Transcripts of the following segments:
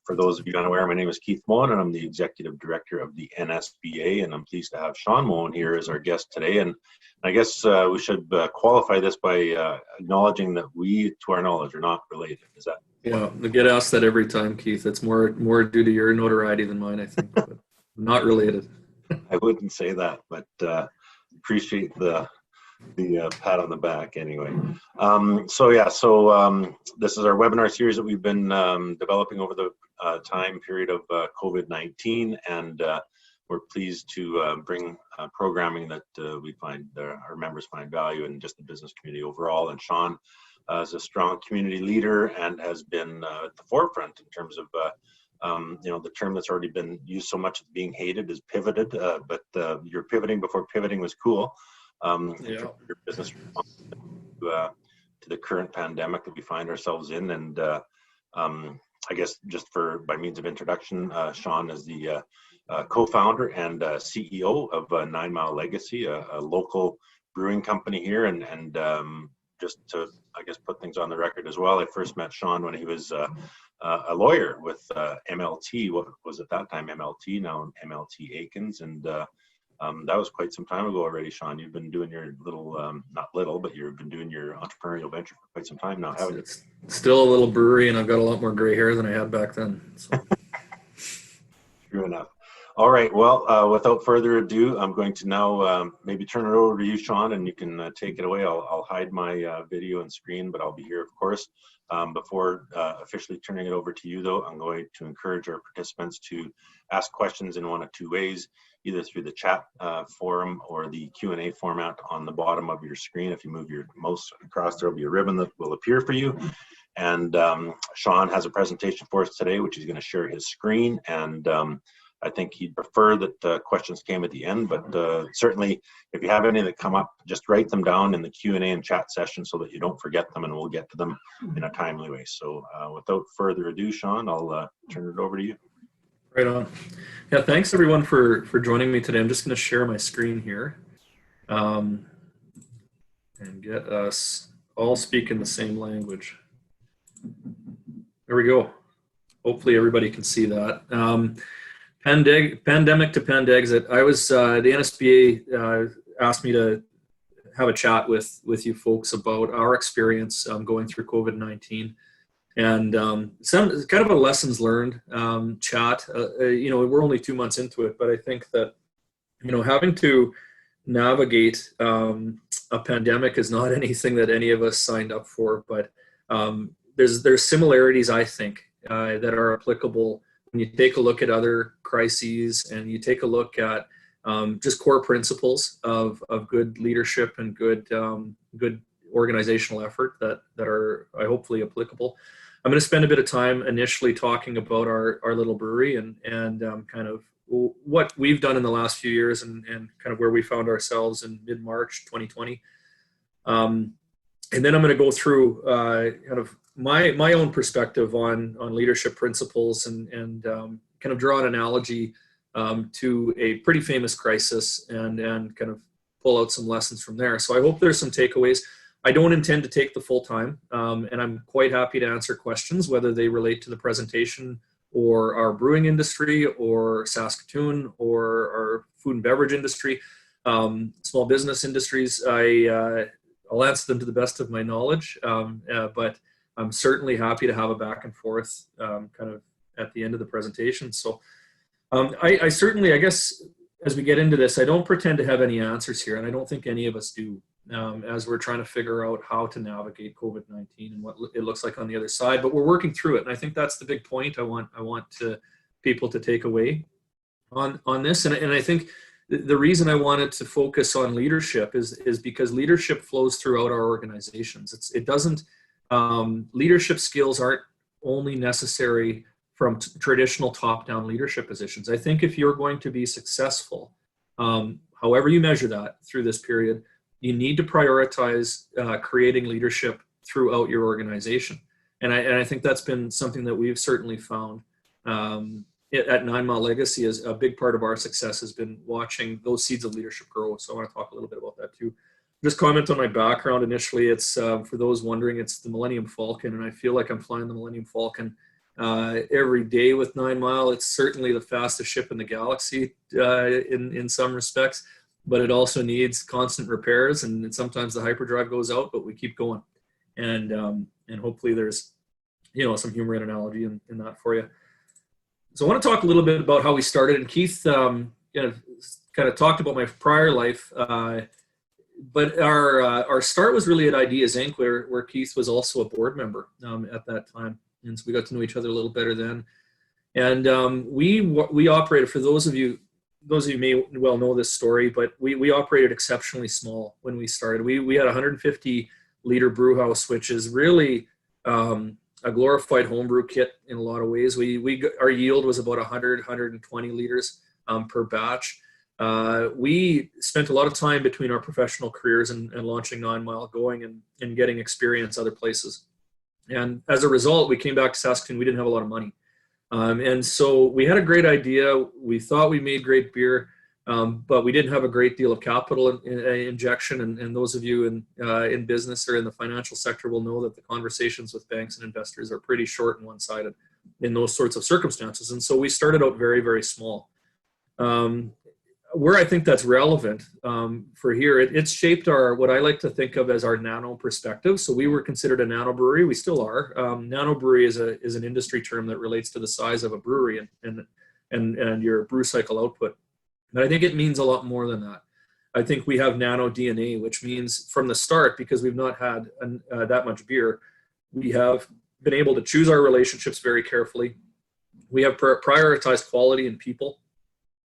For those of you unaware, my name is Keith Moen, and I'm the Executive Director of the NSBA, and I'm pleased to have Shawn Moen here as our guest today. And I guess we should qualify this by acknowledging that we, to our knowledge, are not related. Is that? Yeah, I get asked that every time, Keith. It's more due to your notoriety than mine, I think, but not related. I wouldn't say that, but appreciate the pat on the back anyway. This is our webinar series that we've been developing over the time period of COVID-19, and we're pleased to bring programming that we find our members find value in, just the business community overall. And Shawn is a strong community leader and has been at the forefront in terms of the term that's already been used so much as being hated is pivoted, but you're pivoting before pivoting was cool. Your business to the current pandemic that we find ourselves in. And I guess just by means of introduction, Shawn is the co-founder and CEO of Mile Legacy, a local brewing company here. And just to, I guess, put things on the record as well, I first met Shawn when he was a lawyer with MLT, what was at that time MLT, now MLT Aikens. And that was quite some time ago already, Shawn. You've been doing your you've been doing your entrepreneurial venture for quite some time now, haven't you? It's still a little brewery, and I've got a lot more gray hair than I had back then. So. True enough. All right. Well, without further ado, I'm going to now maybe turn it over to you, Shawn, and you can take it away. I'll hide my video and screen, but I'll be here, of course. Before officially turning it over to you, though, I'm going to encourage our participants to ask questions in one of two ways, either through the chat forum or the Q&A format on the bottom of your screen. If you move your mouse across, there will be a ribbon that will appear for you. And Shawn has a presentation for us today, which he's going to share his screen. And I think he'd prefer that questions came at the end, but certainly if you have any that come up, just write them down in the Q&A and chat session so that you don't forget them, and we'll get to them in a timely way. So without further ado, Shawn, I'll turn it over to you. Right on. Yeah, thanks everyone for joining me today. I'm just going to share my screen here and get us all speaking the same language. There we go. Hopefully everybody can see that. Pandemic to Pandexit. I was the NSBA asked me to have a chat with you folks about our experience going through COVID-19. And some kind of a lessons learned chat. We're only 2 months into it, but I think that having to navigate a pandemic is not anything that any of us signed up for. But there's similarities, I think, that are applicable when you take a look at other crises and you take a look at just core principles of good leadership and good organizational effort that are hopefully applicable. I'm going to spend a bit of time initially talking about our little brewery and kind of what we've done in the last few years and kind of where we found ourselves in mid-March 2020. And then I'm going to go through kind of my own perspective on leadership principles and kind of draw an analogy to a pretty famous crisis and kind of pull out some lessons from there. So I hope there's some takeaways. I don't intend to take the full time, and I'm quite happy to answer questions, whether they relate to the presentation or our brewing industry or Saskatoon or our food and beverage industry, small business industries. I'll answer them to the best of my knowledge, but I'm certainly happy to have a back and forth kind of at the end of the presentation. So I certainly, I guess, as we get into this, I don't pretend to have any answers here, and I don't think any of us do. As we're trying to figure out how to navigate COVID-19 and what it looks like on the other side, but we're working through it, and I think that's the big point I want people to take away on this. And I think the reason I wanted to focus on leadership is because leadership flows throughout our organizations. It doesn't leadership skills aren't only necessary from traditional top-down leadership positions. I think if you're going to be successful, however you measure that through this period, you need to prioritize creating leadership throughout your organization. And I think that's been something that we've certainly found at Mile Legacy. Is a big part of our success has been watching those seeds of leadership grow. So I want to talk a little bit about that too. Just comment on my background initially. It's for those wondering, it's the Millennium Falcon, and I feel like I'm flying the Millennium Falcon every day with 9 Mile. It's certainly the fastest ship in the galaxy in some respects, but it also needs constant repairs, and sometimes the hyperdrive goes out, but we keep going. And hopefully there's, some humor and analogy in that for you. So I want to talk a little bit about how we started, and Keith kind of talked about my prior life, but our start was really at Ideas Inc., where Keith was also a board member at that time, and so we got to know each other a little better then. And we operated, for those of you may well know this story, but we operated exceptionally small when we started. We had a 150 liter brew house, which is really a glorified homebrew kit in a lot of ways. Our yield was about 120 liters per batch. We spent a lot of time between our professional careers and launching 9 Mile, going and getting experience other places. And as a result, we came back to Saskatchewan. We didn't have a lot of money. And so we had a great idea. We thought we made great beer, but we didn't have a great deal of capital injection. And those of you in business or in the financial sector will know that the conversations with banks and investors are pretty short and one-sided in those sorts of circumstances. And so we started out very, very small. Where I think that's relevant for here, it's shaped what I like to think of as our nano perspective. So we were considered a nano brewery. We still are. Nano brewery is an industry term that relates to the size of a brewery and your brew cycle output. But I think it means a lot more than that. I think we have nano DNA, which means from the start, because we've not had that much beer, we have been able to choose our relationships very carefully. We have prioritized quality and people.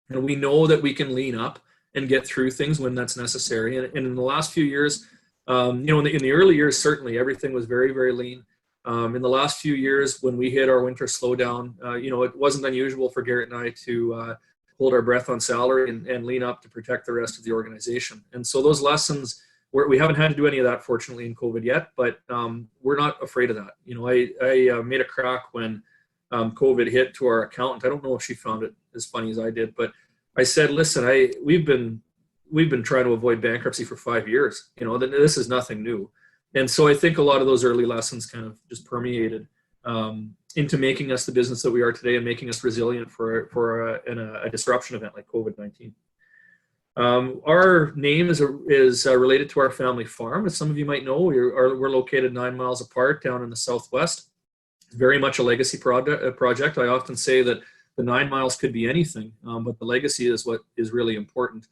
And we know that we can lean up and get through things when that's necessary. And in the last few years, in the early years, certainly everything was very, very lean. In the last few years, when we hit our winter slowdown, it wasn't unusual for Garrett and I to hold our breath on salary and lean up to protect the rest of the organization. And so those lessons, we haven't had to do any of that, fortunately, in COVID yet, but we're not afraid of that. I made a crack when COVID hit to our accountant. I don't know if she found it as funny as I did, but I said, listen, we've been trying to avoid bankruptcy for 5 years. This is nothing new. And so I think a lot of those early lessons kind of just permeated into making us the business that we are today and making us resilient for a disruption event like COVID-19. Our name is related to our family farm. As some of you might know, we're located 9 miles apart down in the southwest. Very much a legacy project. I often say that the 9 miles could be anything, but the legacy is what is really important.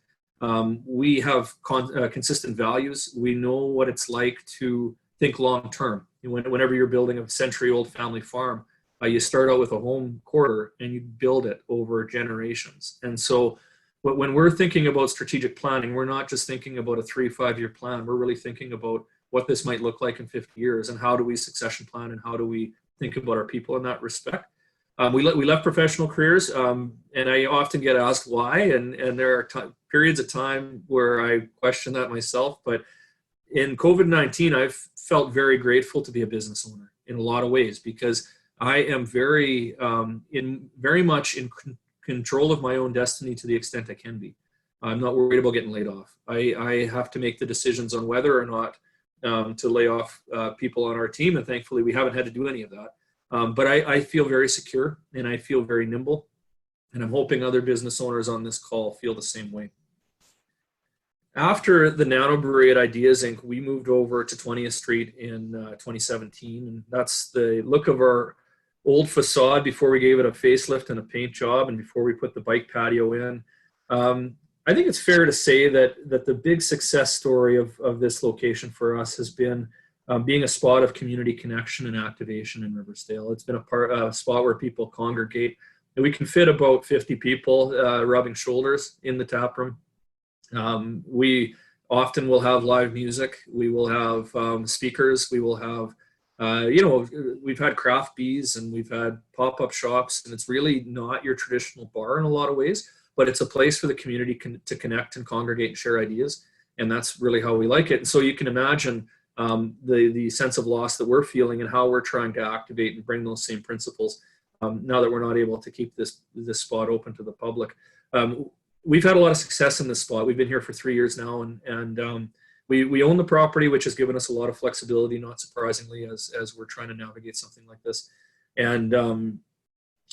We have consistent values. We know what it's like to think long term. Whenever you're building a century-old family farm, you start out with a home quarter and you build it over generations. And so when we're thinking about strategic planning, we're not just thinking about a 3-5 year plan. We're really thinking about what this might look like in 50 years and how do we succession plan and how do we think about our people in that respect. We left professional careers, and I often get asked why, and there are periods of time where I question that myself. But in COVID-19, I've felt very grateful to be a business owner in a lot of ways because I am very much in control of my own destiny to the extent I can be. I'm not worried about getting laid off. I have to make the decisions on whether or not to lay off people on our team, and thankfully we haven't had to do any of that. But I feel very secure and I feel very nimble, and I'm hoping other business owners on this call feel the same way. After the Nano Brewery at Ideas Inc., we moved over to 20th Street in 2017, and that's the look of our old facade before we gave it a facelift and a paint job and before we put the bike patio in. I think it's fair to say that the big success story of this location for us has been being a spot of community connection and activation in Riversdale. It's been a spot where people congregate. And we can fit about 50 people rubbing shoulders in the tap room. We often will have live music. We will have speakers. We will have, we've had craft bees and we've had pop-up shops, and it's really not your traditional bar in a lot of ways, but it's a place for the community to connect and congregate and share ideas. And that's really how we like it. And so you can imagine the sense of loss that we're feeling and how we're trying to activate and bring those same principles now that we're not able to keep this spot open to the public. We've had a lot of success in this spot. We've been here for 3 years now, and we own the property, which has given us a lot of flexibility, not surprisingly, as we're trying to navigate something like this. And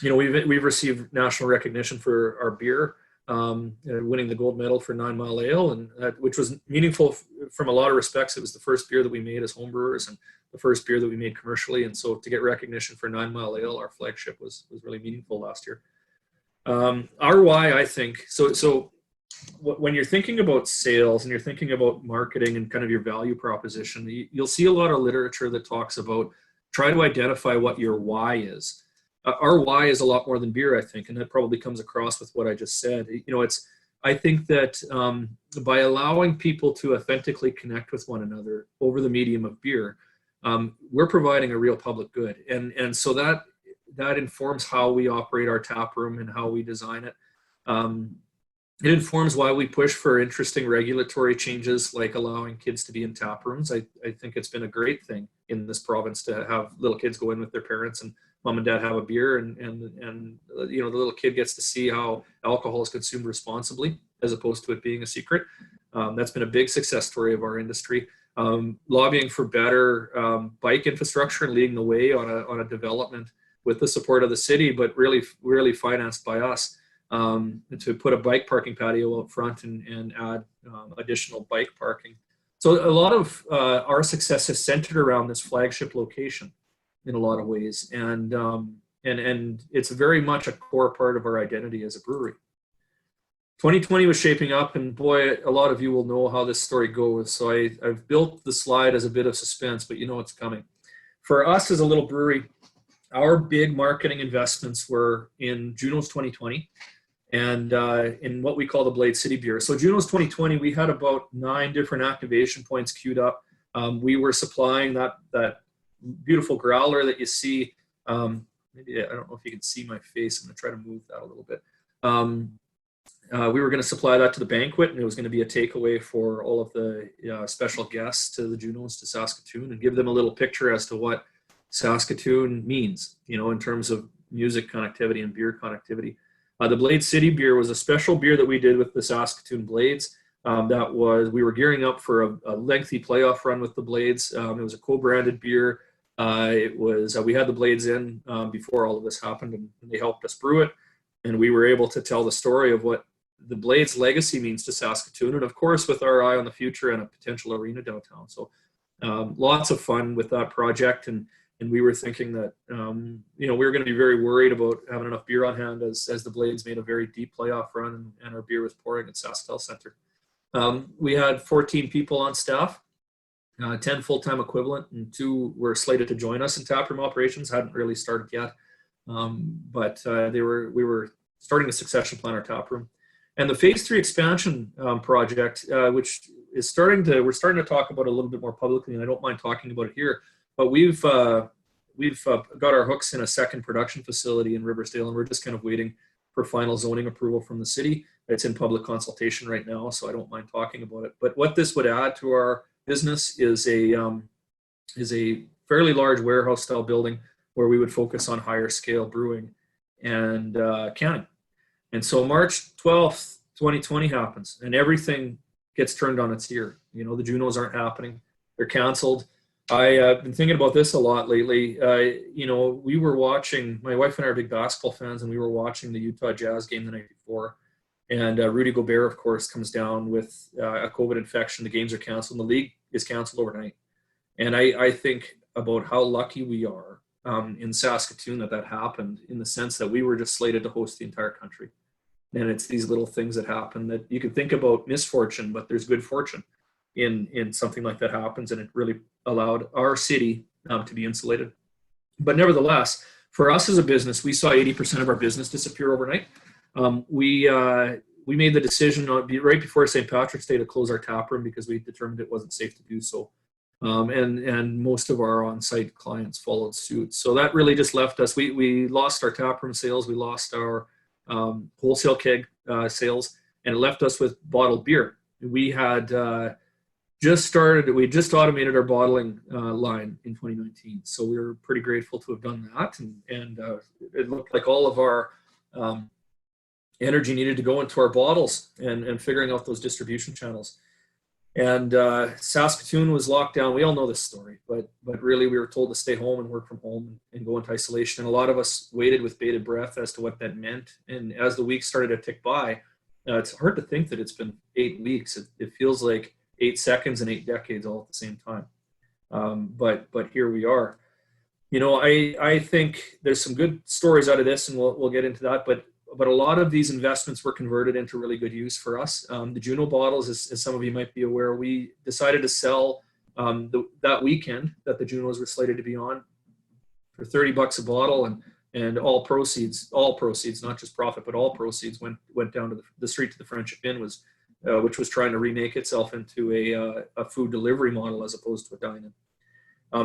we've received national recognition for our beer, winning the gold medal for 9 Mile Ale, and which was meaningful from a lot of respects. It was the first beer that we made as homebrewers and the first beer that we made commercially. And so to get recognition for 9 Mile Ale, our flagship, was really meaningful last year. Our why, I think, so when you're thinking about sales and you're thinking about marketing and kind of your value proposition, you'll see a lot of literature that talks about try to identify what your why is. Our why is a lot more than beer, I think, and that probably comes across with what I just said. I think that by allowing people to authentically connect with one another over the medium of beer, we're providing a real public good, and so that informs how we operate our tap room and how we design it. It informs why we push for interesting regulatory changes, like allowing kids to be in tap rooms. I think it's been a great thing in this province to have little kids go in with their parents and mom and dad have a beer, and the little kid gets to see how alcohol is consumed responsibly as opposed to it being a secret. That's been a big success story of our industry. Lobbying for better bike infrastructure and leading the way on a development with the support of the city, but really financed by us, to put a bike parking patio up front and add additional bike parking. So a lot of our success is centered around this flagship location in a lot of ways, and it's very much a core part of our identity as a brewery. 2020 was shaping up, and boy, a lot of you will know how this story goes. So I've built the slide as a bit of suspense, but you know it's coming. For us as a little brewery, our big marketing investments were in Juno's 2020 and in what we call the Blade City beer. So Juno's 2020, we had about 9 different activation points queued up. We were supplying that beautiful growler that you see. Maybe, I don't know if you can see my face. I'm going to try to move that a little bit. We were going to supply that to the banquet, and it was going to be a takeaway for all of the special guests to the Junos, to Saskatoon, and give them a little picture as to what Saskatoon means, in terms of music connectivity and beer connectivity. The Blade City beer was a special beer that we did with the Saskatoon Blades. We were gearing up for a lengthy playoff run with the Blades. It was a co-branded beer. We had the Blades in before all of this happened, and they helped us brew it. And we were able to tell the story of what the Blades legacy means to Saskatoon, and of course with our eye on the future and a potential arena downtown. So lots of fun with that project, and we were thinking that we were going to be very worried about having enough beer on hand as the Blades made a very deep playoff run, and our beer was pouring at SaskTel Center. We had 14 people on staff, 10 full-time equivalent, and 2 were slated to join us in taproom operations. Hadn't really started yet, but we were starting the succession plan our taproom. And the Phase 3 expansion project, which we're starting to talk about a little bit more publicly, and I don't mind talking about it here. But we've got our hooks in a second production facility in Riversdale, and we're just kind of waiting for final zoning approval from the city. It's in public consultation right now, so I don't mind talking about it. But what this would add to our business is a fairly large warehouse-style building where we would focus on higher scale brewing and canning. And so March 12th, 2020 happens, and everything gets turned on its ear. The Junos aren't happening; they're canceled. I've been thinking about this a lot lately. We were watching, my wife and I are big basketball fans, and we were watching the Utah Jazz game the night before. And Rudy Gobert, of course, comes down with a COVID infection. The games are canceled, and the league is canceled overnight. And I think about how lucky we are in Saskatoon that happened, in the sense that we were just slated to host the entire country. And it's these little things that happen that you can think about misfortune, but there's good fortune in something like that happens, and it really allowed our city to be insulated. But nevertheless, for us as a business, we saw 80% of our business disappear overnight. We made the decision right before St. Patrick's Day to close our tap room because we determined it wasn't safe to do so. And most of our on-site clients followed suit. So that really just left us. We lost our tap room sales. We lost our wholesale keg sales, and it left us with bottled beer. We had just automated our bottling line in 2019. So we were pretty grateful to have done that. And it looked like all of our energy needed to go into our bottles and figuring out those distribution channels. And Saskatoon was locked down. We all know this story, but really we were told to stay home and work from home and go into isolation. And a lot of us waited with bated breath as to what that meant. And as the weeks started to tick by, it's hard to think that it's been 8 weeks. It feels like 8 seconds and 8 decades all at the same time. But here we are. You know, I think there's some good stories out of this, and we'll get into that. But a lot of these investments were converted into really good use for us. The Juno bottles, as some of you might be aware, we decided to sell that weekend that the Junos were slated to be on for $30 a bottle, and all proceeds, not just profit, but all proceeds went down to the street to the Friendship Inn, which was trying to remake itself into a food delivery model as opposed to a dine-in.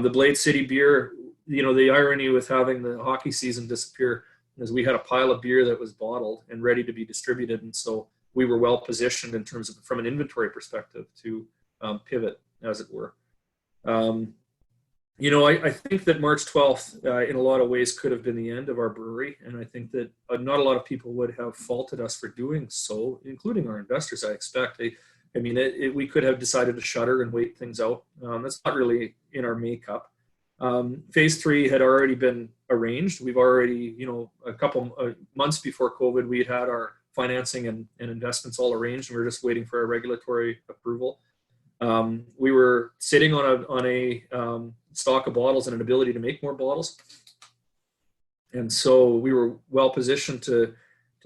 The Blade City beer, you know, the irony with having the hockey season disappear is we had a pile of beer that was bottled and ready to be distributed. And so we were well positioned in terms of, from an inventory perspective, to pivot, as it were. You know, I think that March 12th, in a lot of ways, could have been the end of our brewery. And I think that not a lot of people would have faulted us for doing so, including our investors, I expect. I mean, we could have decided to shutter and wait things out. That's not really in our makeup. Phase 3 had already been arranged. We've already, you know, a couple months before COVID, we had our financing and investments all arranged, and we were just waiting for a regulatory approval. We were sitting on a stock of bottles and an ability to make more bottles. And so we were well positioned to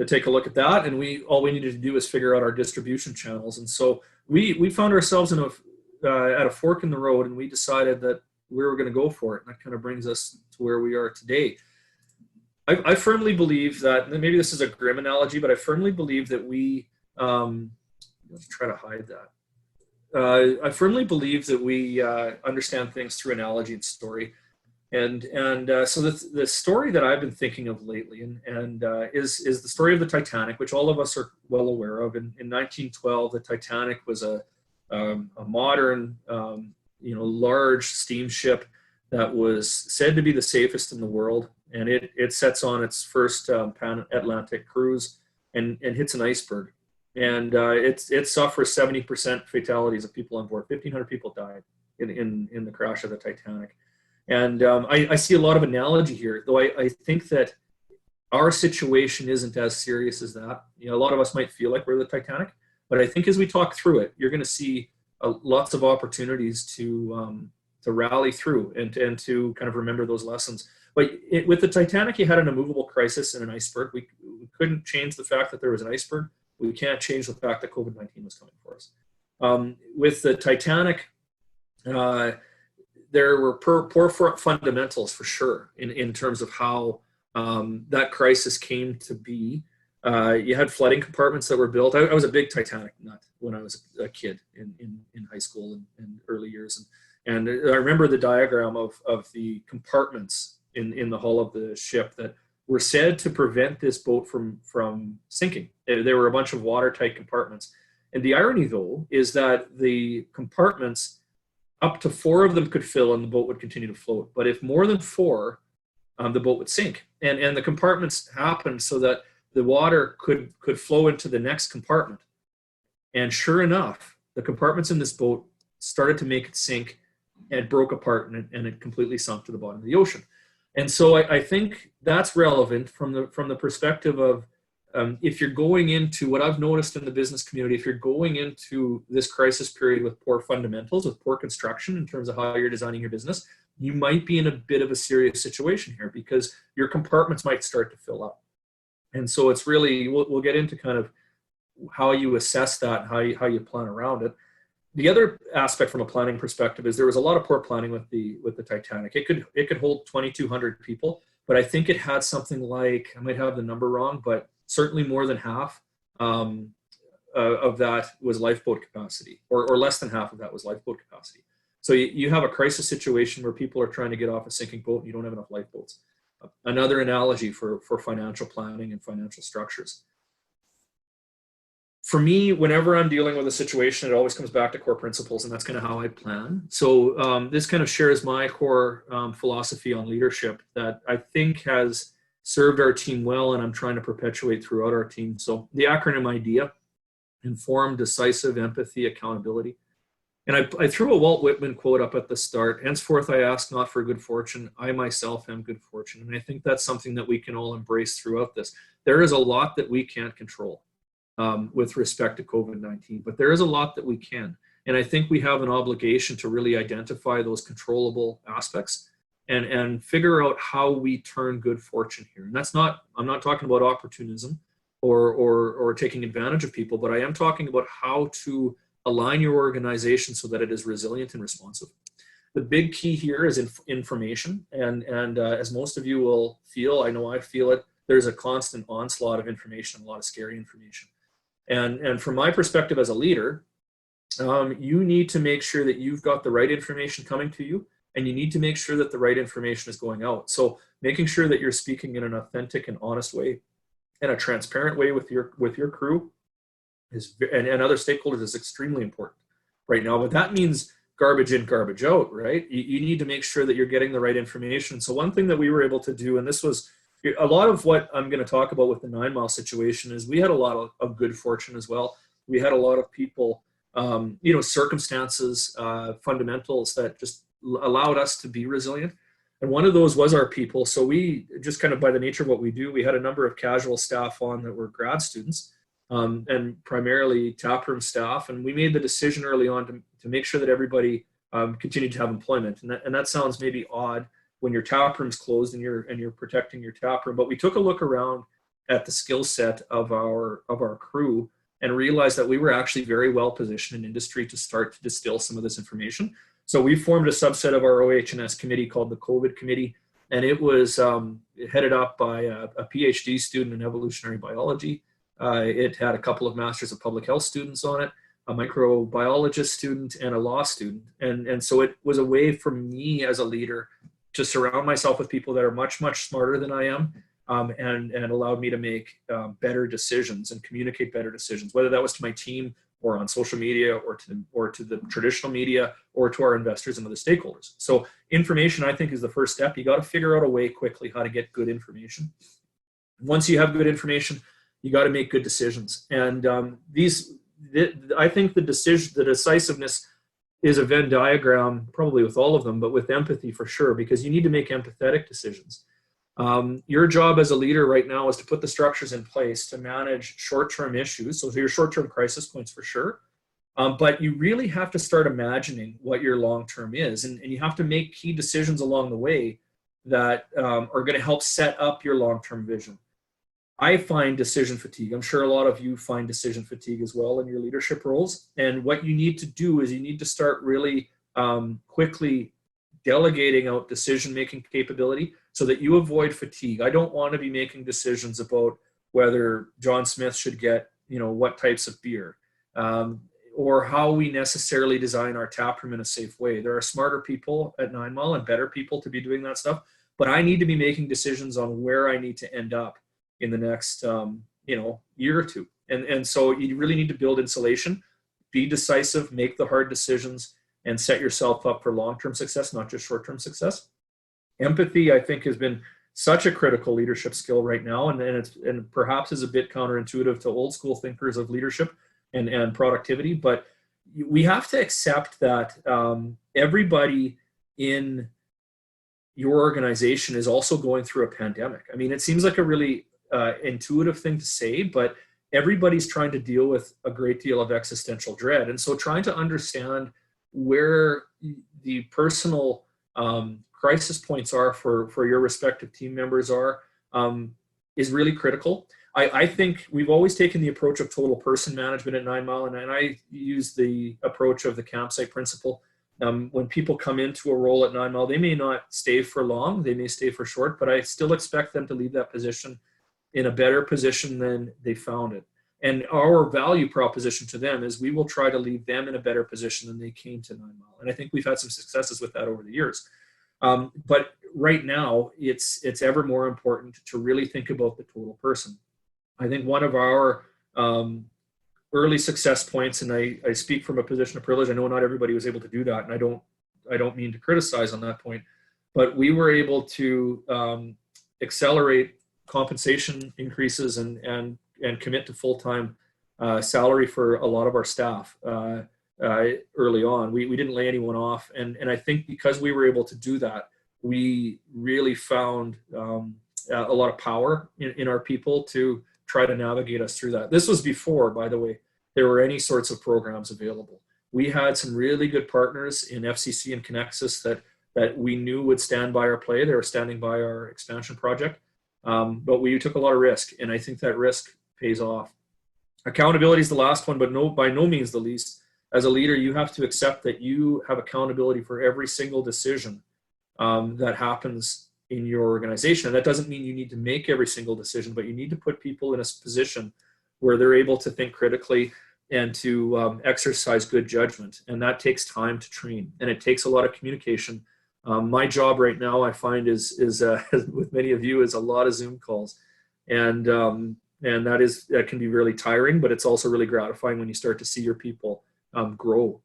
take a look at that. And all we needed to do was figure out our distribution channels. And so we found ourselves at a fork in the road, and we decided that we were going to go for it. And that kind of brings us to where we are today. I firmly believe that, and maybe this is a grim analogy, but I firmly believe that let's try to hide that. I firmly believe that we understand things through analogy and story. And so the story that I've been thinking of lately is the story of the Titanic, which all of us are well aware of. In 1912, the Titanic was a modern, large steamship that was said to be the safest in the world. And it sets on its first pan-Atlantic cruise and hits an iceberg. And it suffers 70% fatalities of people on board. 1,500 people died in the crash of the Titanic. And I see a lot of analogy here, though I think that our situation isn't as serious as that. You know, a lot of us might feel like we're the Titanic, but I think as we talk through it, you're going to see lots of opportunities to rally through and to kind of remember those lessons. But with the Titanic, you had an immovable crisis and an iceberg. We couldn't change the fact that there was an iceberg. We can't change the fact that COVID-19 was coming for us. With the Titanic, there were poor fundamentals for sure in terms of how that crisis came to be. You had flooding compartments that were built. I was a big Titanic nut when I was a kid in high school and early years. And I remember the diagram of the compartments in the hull of the ship that were said to prevent this boat from sinking. There were a bunch of watertight compartments. And the irony, though, is that the compartments, up to 4 of them could fill and the boat would continue to float. But if more than 4, the boat would sink. And the compartments happened so that the water could flow into the next compartment. And sure enough, the compartments in this boat started to make it sink and broke apart, and it completely sunk to the bottom of the ocean. And so I think that's relevant from the perspective of if you're going into what I've noticed in the business community, if you're going into this crisis period with poor fundamentals, with poor construction in terms of how you're designing your business, you might be in a bit of a serious situation here because your compartments might start to fill up. And so it's really, we'll get into kind of how you assess that and how you plan around it. The other aspect from a planning perspective is there was a lot of poor planning with the Titanic. It could hold 2,200 people, but I think it had something like, I might have the number wrong, but certainly more than half of that was lifeboat capacity, or less than half of that was lifeboat capacity. So you have a crisis situation where people are trying to get off a sinking boat and you don't have enough lifeboats. Another analogy for financial planning and financial structures. For me, whenever I'm dealing with a situation, it always comes back to core principles, and that's kind of how I plan. So this kind of shares my core philosophy on leadership that I think has served our team well, and I'm trying to perpetuate throughout our team. So the acronym IDEA: informed, decisive, empathy, accountability. And I threw a Walt Whitman quote up at the start. Henceforth, I ask not for good fortune. I myself am good fortune. And I think that's something that we can all embrace throughout this. There is a lot that we can't control with respect to COVID-19, but there is a lot that we can. And I think we have an obligation to really identify those controllable aspects and figure out how we turn good fortune here. And that's not, I'm not talking about opportunism or taking advantage of people, but I am talking about how to align your organization so that it is resilient and responsive. The big key here is information. And as most of you will feel, I know I feel it, there's a constant onslaught of information, a lot of scary information. And from my perspective as a leader, you need to make sure that you've got the right information coming to you, and you need to make sure that the right information is going out. So making sure that you're speaking in an authentic and honest way and a transparent way with your crew is, and other stakeholders is extremely important right now. But that means garbage in, garbage out, right? You need to make sure that you're getting the right information. So one thing that we were able to do, and this was a lot of what I'm going to talk about with the 9 Mile situation, is we had a lot of good fortune as well. We had a lot of people, circumstances, fundamentals that just allowed us to be resilient. And one of those was our people. So we just kind of, by the nature of what we do, we had a number of casual staff on that were grad students, and primarily taproom staff. And we made the decision early on to make sure that everybody continued to have employment. And that sounds maybe odd when your taproom's closed and you're protecting your taproom. But we took a look around at the skill set of our crew and realized that we were actually very well positioned in industry to start to distill some of this information. So we formed a subset of our OH&S committee called the COVID committee, and it was headed up by a PhD student in evolutionary biology. It had a couple of Masters of Public Health students on it, a microbiologist student, and a law student. And so it was a way for me as a leader to surround myself with people that are much, much smarter than I am, and allowed me to make better decisions and communicate better decisions, whether that was to my team or on social media or to the traditional media or to our investors and other stakeholders. So information, I think, is the first step. You got to figure out a way quickly how to get good information. Once you have good information, you got to make good decisions. And I think the decisiveness is a Venn diagram, probably with all of them, but with empathy for sure, because you need to make empathetic decisions. Your job as a leader right now is to put the structures in place to manage short-term issues. So your short-term crisis points for sure. But you really have to start imagining what your long-term is. And you have to make key decisions along the way that are going to help set up your long-term vision. I find decision fatigue. I'm sure a lot of you find decision fatigue as well in your leadership roles. And what you need to do is you need to start really quickly delegating out decision-making capability so that you avoid fatigue. I don't want to be making decisions about whether John Smith should get, what types of beer, or how we necessarily design our taproom in a safe way. There are smarter people at 9 Mile and better people to be doing that stuff, but I need to be making decisions on where I need to end up in the next, year or two. And so you really need to build insulation, be decisive, make the hard decisions, and set yourself up for long-term success, not just short-term success. Empathy, I think, has been such a critical leadership skill right now, and perhaps is a bit counterintuitive to old school thinkers of leadership and productivity. But we have to accept that everybody in your organization is also going through a pandemic. I mean, it seems like a really intuitive thing to say, but everybody's trying to deal with a great deal of existential dread. And so trying to understand where the personal crisis points are for your respective team members is really critical. I think we've always taken the approach of total person management at 9 Mile, and I use the approach of the campsite principle. When people come into a role at 9 Mile, they may not stay for long, they may stay for short, but I still expect them to leave that position in a better position than they found it. And our value proposition to them is we will try to leave them in a better position than they came to 9 Mile. And I think we've had some successes with that over the years. But right now, it's ever more important to really think about the total person. I think one of our early success points, and I speak from a position of privilege, I know not everybody was able to do that, and I don't mean to criticize on that point, but we were able to accelerate compensation increases and commit to full-time salary for a lot of our staff. early on. We didn't lay anyone off. And I think because we were able to do that, we really found a lot of power in our people to try to navigate us through that. This was before, by the way, there were any sorts of programs available. We had some really good partners in FCC and Connexus that we knew would stand by our play. They were standing by our expansion project. But we took a lot of risk, and I think that risk pays off. Accountability is the last one, but by no means the least. As a leader, you have to accept that you have accountability for every single decision that happens in your organization. And that doesn't mean you need to make every single decision, but you need to put people in a position where they're able to think critically and to exercise good judgment. And that takes time to train, and it takes a lot of communication. My job right now, I find, is with many of you, is a lot of Zoom calls, and that can be really tiring, but it's also really gratifying when you start to see your people grow.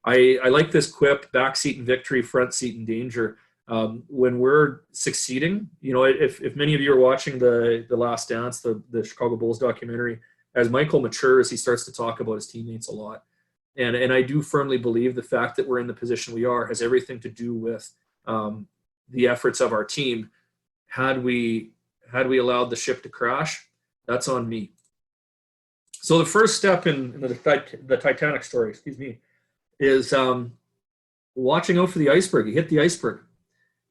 I like this quip: backseat in victory, front seat in danger. When we're succeeding, if many of you are watching the Last Dance, the Chicago Bulls documentary, as Michael matures, he starts to talk about his teammates a lot. And I do firmly believe the fact that we're in the position we are has everything to do with the efforts of our team. Had we allowed the ship to crash, that's on me. So the first step in the Titanic story, is watching out for the iceberg. You hit the iceberg,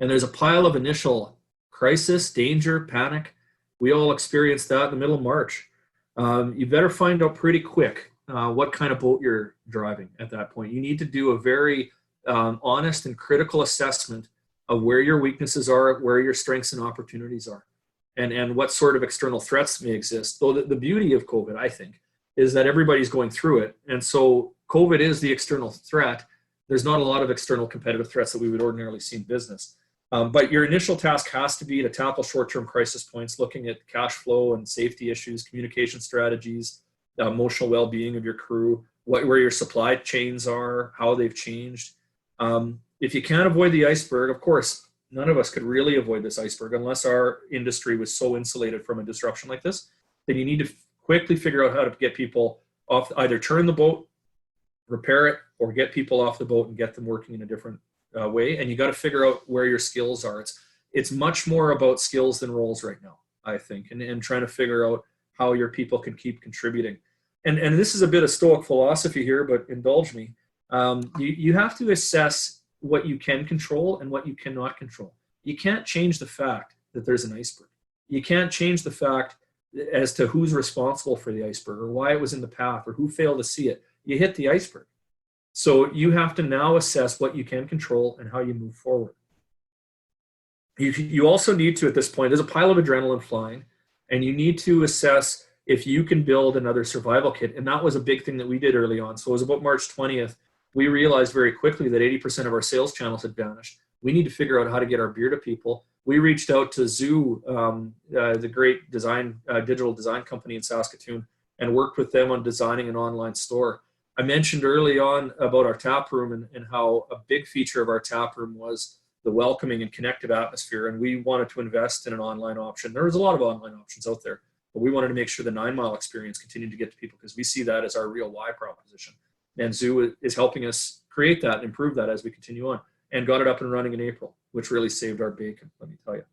and there's a pile of initial crisis, danger, panic. We all experienced that in the middle of March. You better find out pretty quick what kind of boat you're driving at that point. You need to do a very honest and critical assessment of where your weaknesses are, where your strengths and opportunities are, and what sort of external threats may exist. Though the beauty of COVID, I think, is that everybody's going through it. And so COVID is the external threat. There's not a lot of external competitive threats that we would ordinarily see in business. But your initial task has to be to tackle short-term crisis points, looking at cash flow and safety issues, communication strategies, the emotional well-being of your crew, where your supply chains are, how they've changed. If you can't avoid the iceberg, of course, none of us could really avoid this iceberg unless our industry was so insulated from a disruption like this. Then you need to quickly figure out how to get people off, either turn the boat, repair it, or get people off the boat and get them working in a different way. And you got to figure out where your skills are. It's much more about skills than roles right now, I think, and trying to figure out how your people can keep contributing. And this is a bit of Stoic philosophy here, but indulge me. You have to assess what you can control and what you cannot control. You can't change the fact that there's an iceberg. You can't change the fact as to who's responsible for the iceberg or why it was in the path or who failed to see it. You hit the iceberg. So you have to now assess what you can control and how you move forward. You also need to, at this point, there's a pile of adrenaline flying, and you need to assess if you can build another survival kit. And that was a big thing that we did early on. So it was about March 20th. We realized very quickly that 80% of our sales channels had vanished. We need to figure out how to get our beer to people. We reached out to Zoo, the great digital design company in Saskatoon, and worked with them on designing an online store. I mentioned early on about our tap room and how a big feature of our tap room was the welcoming and connective atmosphere. And we wanted to invest in an online option. There was a lot of online options out there, but we wanted to make sure the 9 Mile experience continued to get to people because we see that as our real why proposition. And Zoo is helping us create that and improve that as we continue on, and got it up and running in April, which really saved our bacon, let me tell you.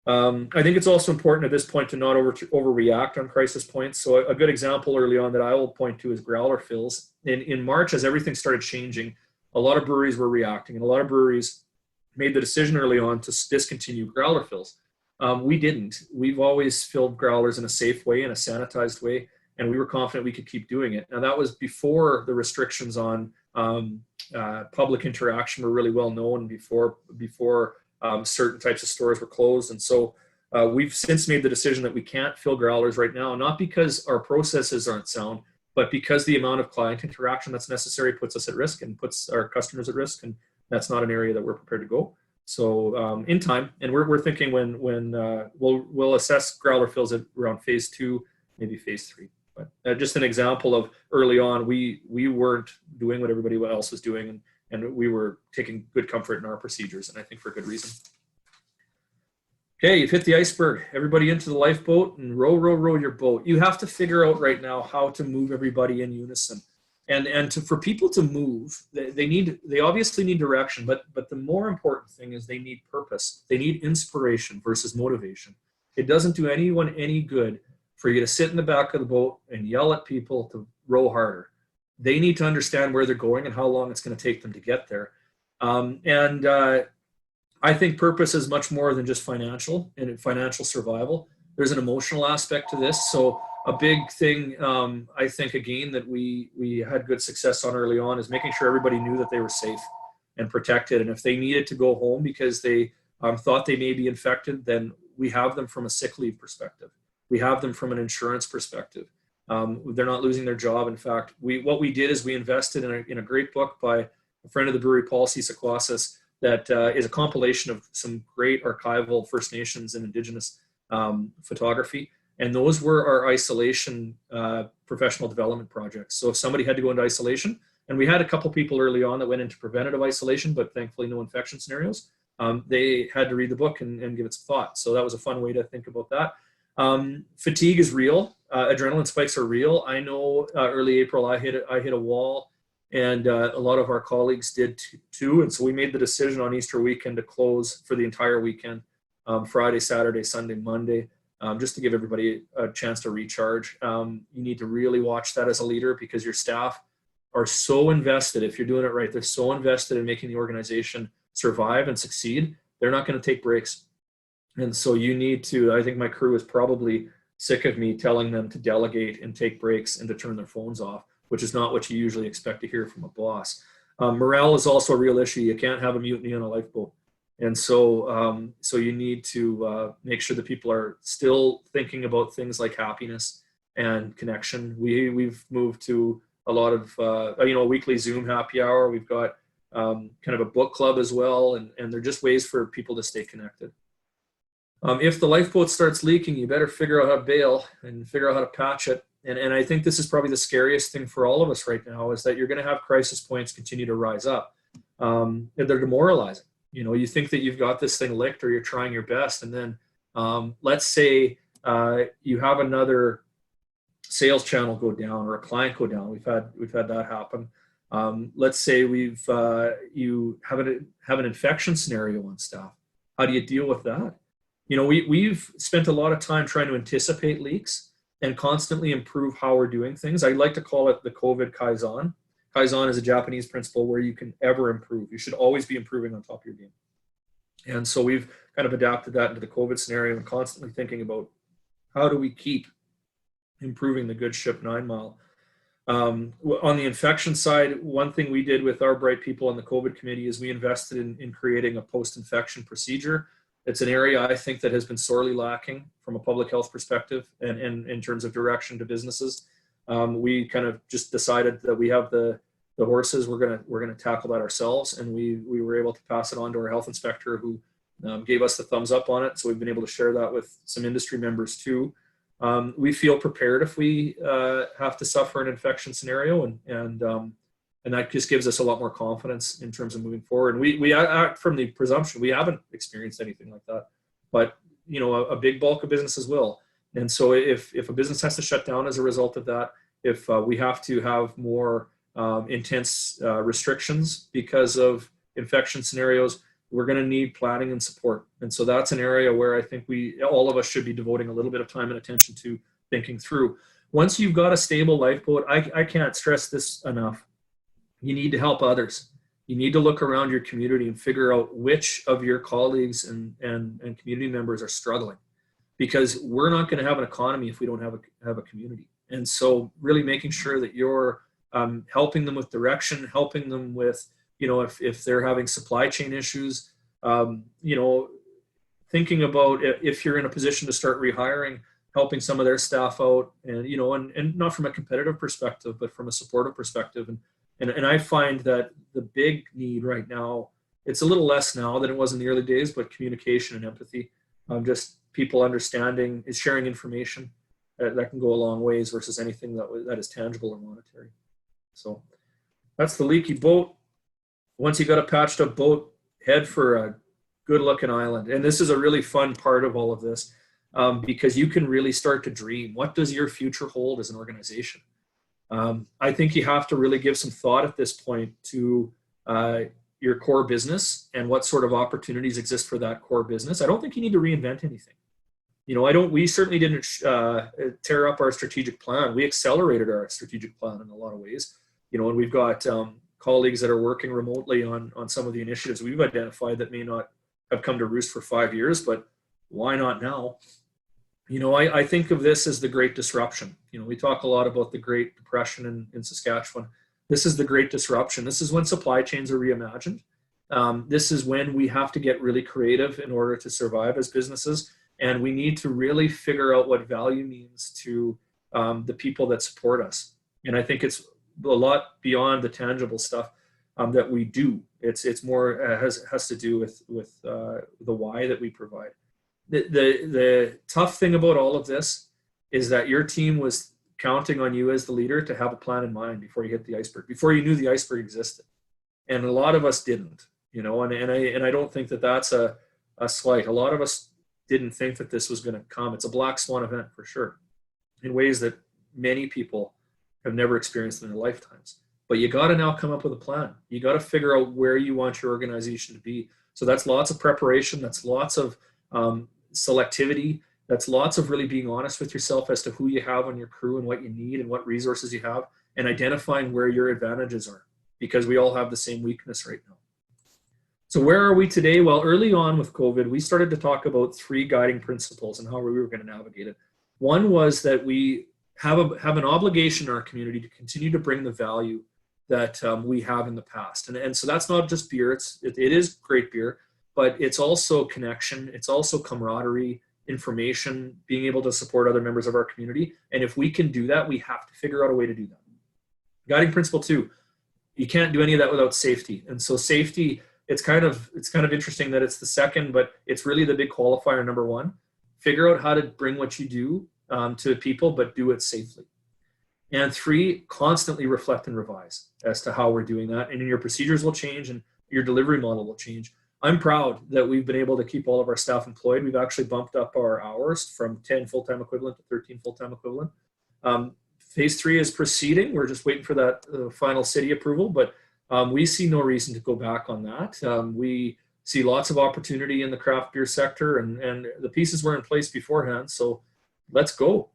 I think it's also important at this point to not overreact on crisis points. So a good example early on that I will point to is growler fills. In March, as everything started changing, a lot of breweries were reacting, and a lot of breweries made the decision early on to discontinue growler fills. We didn't. We've always filled growlers in a safe way, in a sanitized way, and we were confident we could keep doing it. Now, that was before the restrictions on public interaction were really well known, before certain types of stores were closed. And so we've since made the decision that we can't fill growlers right now, not because our processes aren't sound, but because the amount of client interaction that's necessary puts us at risk and puts our customers at risk. And that's not an area that we're prepared to go. So in time, and we're thinking when we'll assess growler fills at around phase 2, maybe phase 3. But just an example of early on, we weren't doing what everybody else was doing, and we were taking good comfort in our procedures, and I think for good reason. Okay, you've hit the iceberg. Everybody into the lifeboat and row your boat. You have to figure out right now how to move everybody in unison. For people to move, they obviously need direction, but the more important thing is they need purpose. They need inspiration versus motivation. It doesn't do anyone any good for you to sit in the back of the boat and yell at people to row harder. They need to understand where they're going and how long it's going to take them to get there. I think purpose is much more than just financial and financial survival. There's an emotional aspect to this. So a big thing, I think, again, that we had good success on early on is making sure everybody knew that they were safe and protected. And if they needed to go home because they thought they may be infected, then we have them from a sick leave perspective. We have them from an insurance perspective. They're not losing their job. In fact, what we did is we invested in a great book by a friend of the brewery, Paul Sequasis, that is a compilation of some great archival First Nations and Indigenous photography. And those were our isolation professional development projects. So if somebody had to go into isolation, and we had a couple people early on that went into preventative isolation, but thankfully no infection scenarios, they had to read the book and give it some thought. So that was a fun way to think about that. Fatigue is real. Adrenaline spikes are real. I know early April I hit a wall, and a lot of our colleagues did too. And so we made the decision on Easter weekend to close for the entire weekend, Friday, Saturday, Sunday, Monday, just to give everybody a chance to recharge. You need to really watch that as a leader, because your staff are so invested. If you're doing it right, they're so invested in making the organization survive and succeed. They're not going to take breaks. And so you need to, I think my crew is probably sick of me telling them to delegate and take breaks and to turn their phones off, which is not what you usually expect to hear from a boss. Morale is also a real issue. You can't have a mutiny on a lifeboat. And so you need to make sure that people are still thinking about things like happiness and connection. We've moved to a lot of, a weekly Zoom happy hour. We've got kind of a book club as well. And they're just ways for people to stay connected. If the lifeboat starts leaking, you better figure out how to bail and figure out how to patch it. And I think this is probably the scariest thing for all of us right now, is that you're going to have crisis points continue to rise up. They're demoralizing. You think that you've got this thing licked, or you're trying your best. And then let's say you have another sales channel go down or a client go down. We've had that happen. Let's say you have an infection scenario on staff. How do you deal with that? We've spent a lot of time trying to anticipate leaks and constantly improve how we're doing things. I like to call it the COVID Kaizen. Kaizen is a Japanese principle where you can ever improve. You should always be improving on top of your game. And so we've kind of adapted that into the COVID scenario and constantly thinking about how do we keep improving the good ship 9 Mile. On the infection side, one thing we did with our bright people on the COVID committee is we invested in creating a post-infection procedure. It's an area I think that has been sorely lacking from a public health perspective and in terms of direction to businesses. We kind of just decided that we have the horses. We're gonna tackle that ourselves, and we were able to pass it on to our health inspector, who gave us the thumbs up on it. So we've been able to share that with some industry members too. We feel prepared if we have to suffer an infection scenario, and that just gives us a lot more confidence in terms of moving forward. And we act from the presumption we haven't experienced anything like that, but a big bulk of businesses will. And so if a business has to shut down as a result of that, if we have to have more intense restrictions because of infection scenarios, we're going to need planning and support. And so that's an area where I think all of us should be devoting a little bit of time and attention to thinking through. Once you've got a stable lifeboat, I can't stress this enough. You need to help others. You need to look around your community and figure out which of your colleagues and community members are struggling, because we're not going to have an economy if we don't have a community. And so really making sure that you're helping them with direction, helping them with, if they're having supply chain issues, thinking about if you're in a position to start rehiring, helping some of their staff out, and and not from a competitive perspective, but from a supportive perspective. And I find that the big need right now, it's a little less now than it was in the early days, but communication and empathy, just people understanding, is sharing information that can go a long ways versus anything that is tangible or monetary. So that's the leaky boat. Once you got a patched up boat, head for a good looking island. And this is a really fun part of all of this, because you can really start to dream. What does your future hold as an organization? I think you have to really give some thought at this point to your core business and what sort of opportunities exist for that core business. I don't think you need to reinvent anything. We certainly didn't tear up our strategic plan. We accelerated our strategic plan in a lot of ways. And we've got colleagues that are working remotely on some of the initiatives we've identified that may not have come to roost for 5 years, but why not now? I think of this as the Great Disruption. We talk a lot about the Great Depression in Saskatchewan. This is the Great Disruption. This is when supply chains are reimagined. This is when we have to get really creative in order to survive as businesses. And we need to really figure out what value means to the people that support us. And I think it's a lot beyond the tangible stuff that we do. It's more has to do with the why that we provide. The tough thing about all of this is that your team was counting on you as the leader to have a plan in mind before you hit the iceberg, before you knew the iceberg existed. And a lot of us didn't, and I don't think that that's a slight. A lot of us didn't think that this was going to come. It's a black swan event for sure, in ways that many people have never experienced in their lifetimes. But you got to now come up with a plan. You got to figure out where you want your organization to be. So that's lots of preparation. That's lots of selectivity. That's lots of really being honest with yourself as to who you have on your crew and what you need and what resources you have, and identifying where your advantages are, because we all have the same weakness right now. So where are we today? Well, early on with COVID, we started to talk about 3 guiding principles and how we were going to navigate it. One was that we have an obligation in our community to continue to bring the value that we have in the past. And so that's not just beer. It is great beer, but it's also connection. It's also camaraderie, information, being able to support other members of our community. And if we can do that, we have to figure out a way to do that. Guiding principle 2, you can't do any of that without safety. And so safety, it's kind of interesting that it's the second, but it's really the big qualifier number 1. Figure out how to bring what you do to people, but do it safely. And 3, constantly reflect and revise as to how we're doing that. And your procedures will change and your delivery model will change. I'm proud that we've been able to keep all of our staff employed. We've actually bumped up our hours from 10 full-time equivalent to 13 full-time equivalent. Phase 3 is proceeding. We're just waiting for that final city approval, but we see no reason to go back on that. We see lots of opportunity in the craft beer sector, and the pieces were in place beforehand. So let's go.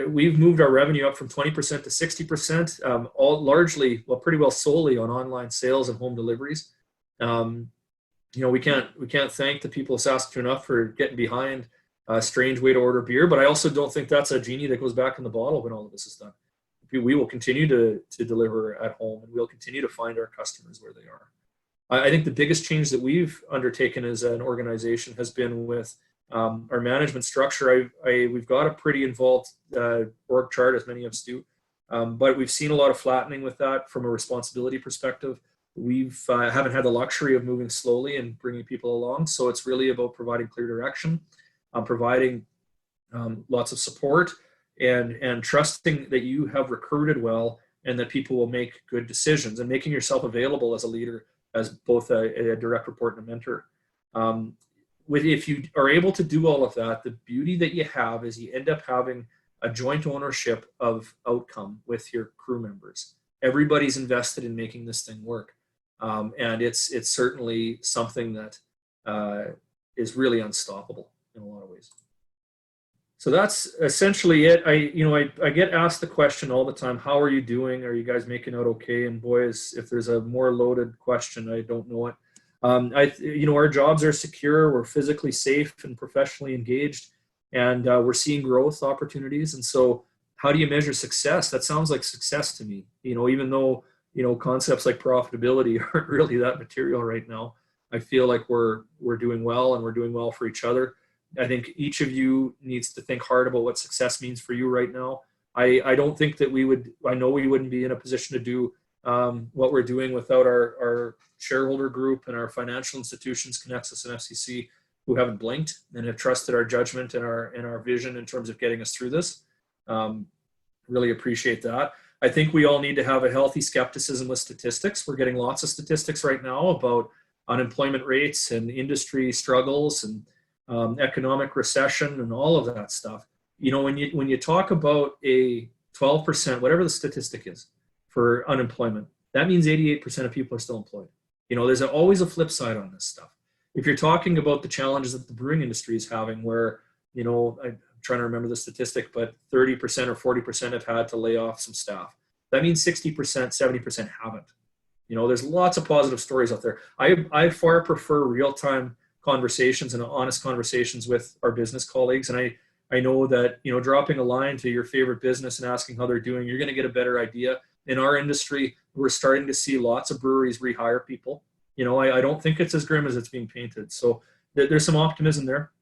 We've moved our revenue up from 20% to 60%, all largely, pretty well solely on online sales and home deliveries. We can't thank the people of Saskatchewan enough for getting behind a strange way to order beer, but I also don't think that's a genie that goes back in the bottle when all of this is done. We will continue to deliver at home, and we'll continue to find our customers where they are. I think the biggest change that we've undertaken as an organization has been with our management structure. We've got a pretty involved org chart, as many of us do, but we've seen a lot of flattening with that from a responsibility perspective. We've haven't had the luxury of moving slowly and bringing people along, so it's really about providing clear direction, providing lots of support, and trusting that you have recruited well and that people will make good decisions, and making yourself available as a leader, as both a direct report and a mentor. If you are able to do all of that, the beauty that you have is you end up having a joint ownership of outcome with your crew members. Everybody's invested in making this thing work. And it's certainly something that is really unstoppable in a lot of ways. So that's essentially it. I get asked the question all the time, how are you doing? Are you guys making out okay? And boys, if there's a more loaded question, I don't know it. Our jobs are secure. We're physically safe and professionally engaged, and we're seeing growth opportunities. And so how do you measure success? That sounds like success to me, even though, concepts like profitability aren't really that material right now. I feel like we're doing well, and we're doing well for each other. I think each of you needs to think hard about what success means for you right now. I don't think that I know we wouldn't be in a position to do what we're doing without our shareholder group and our financial institutions, Connexus and FCC, who haven't blinked and have trusted our judgment and our vision in terms of getting us through this. Really appreciate that. I think we all need to have a healthy skepticism with statistics. We're getting lots of statistics right now about unemployment rates and industry struggles and economic recession and all of that stuff. When you talk about a 12%, whatever the statistic is for unemployment, that means 88% of people are still employed. There's always a flip side on this stuff. If you're talking about the challenges that the brewing industry is having, where, I'm trying to remember the statistic, but 30% or 40% have had to lay off some staff. That means 60%, 70% haven't. There's lots of positive stories out there. I far prefer real-time conversations and honest conversations with our business colleagues. And I know that, dropping a line to your favorite business and asking how they're doing, you're going to get a better idea. In our industry, we're starting to see lots of breweries rehire people. I don't think it's as grim as it's being painted. So there's some optimism there.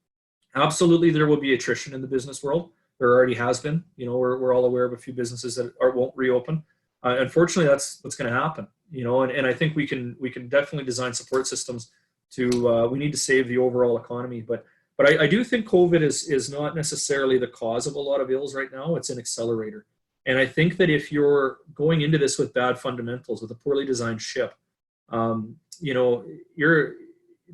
Absolutely, there will be attrition in the business world. There already has been. We're all aware of a few businesses that won't reopen. Unfortunately, that's what's going to happen. And I think we can definitely design support systems to. We need to save the overall economy, but I do think COVID is not necessarily the cause of a lot of ills right now. It's an accelerator. And I think that if you're going into this with bad fundamentals, with a poorly designed ship, COVID's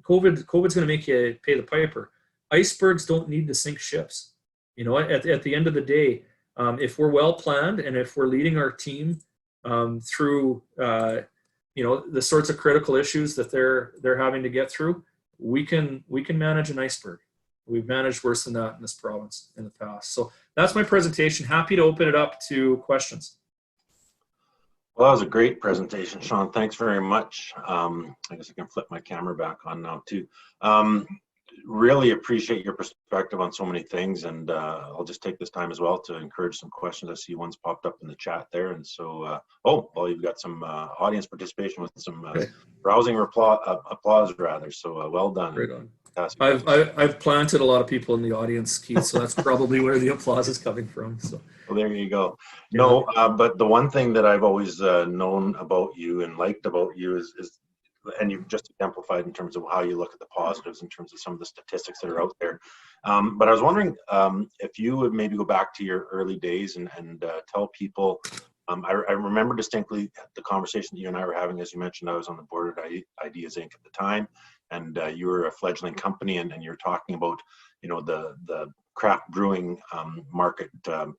going to make you pay the piper. Icebergs don't need to sink ships. At the end of the day, if we're well planned and if we're leading our team through, the sorts of critical issues that they're having to get through, we can manage an iceberg. We've managed worse than that in this province in the past. So that's my presentation. Happy to open it up to questions. Well, that was a great presentation, Shawn. Thanks very much. I guess I can flip my camera back on now too. Really appreciate your perspective on so many things, and I'll just take this time as well to encourage some questions. I see one's popped up in the chat there, and so you've got some audience participation with some rousing applause rather. So well done. Right on. I've planted a lot of people in the audience, Keith, so that's probably where the applause is coming from. So well, there you go. No, but the one thing that I've always known about you and liked about you is and you've just exemplified in terms of how you look at the positives in terms of some of the statistics that are out there. But I was wondering if you would maybe go back to your early days and tell people, I remember distinctly the conversation that you and I were having. As you mentioned, I was on the board at Ideas Inc. at the time, and you were a fledgling company, and you were talking about, the craft brewing market